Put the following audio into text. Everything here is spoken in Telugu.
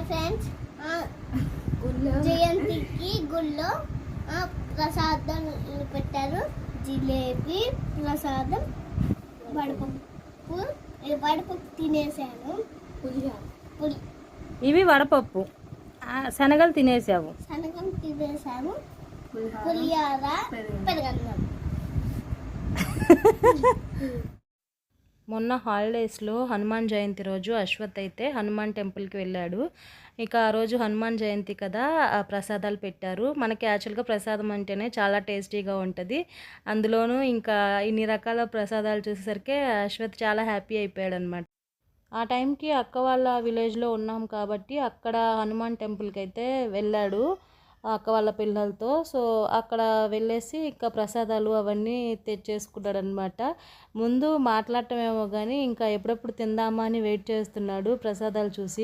ఫ్రెండ్స్ జయంతికి గుళ్ళో ప్రసాదం పెట్టారు. జిలేబీ ప్రసాదం, వడపప్పు తినేసాను. ఇవి వడపప్పు, శనగలు తినేసావు. పులిహార, పెరుగన్నం. మొన్న హాలిడేస్లో హనుమాన్ జయంతి రోజు అశ్వత్ అయితే హనుమాన్ టెంపుల్కి వెళ్ళాడు. ఇక ఆ రోజు హనుమాన్ జయంతి కదా, ఆ ప్రసాదాలు పెట్టారు. మనకి యాక్చువల్గా ప్రసాదం అంటేనే చాలా టేస్టీగా ఉంటుంది. అందులోనూ ఇంకా ఇన్ని రకాల ప్రసాదాలు చూసేసరికి అశ్వత్ చాలా హ్యాపీ అయిపోయాడు అనమాట. ఆ టైంకి అక్క వాళ్ళ విలేజ్లో ఉన్నాం కాబట్టి అక్కడ హనుమాన్ టెంపుల్కి అయితే వెళ్ళాడు అక్క వాళ్ళ పిల్లలతో. సో అక్కడ వెళ్ళేసి ఇంకా ప్రసాదాలు అవన్నీ తెచ్చేసుకున్నాడు అనమాట. ముందు మాట్లాడటమేమో కానీ ఇంకా ఎప్పుడెప్పుడు తిందామా అని వెయిట్ చేస్తున్నాడు ప్రసాదాలు చూసి.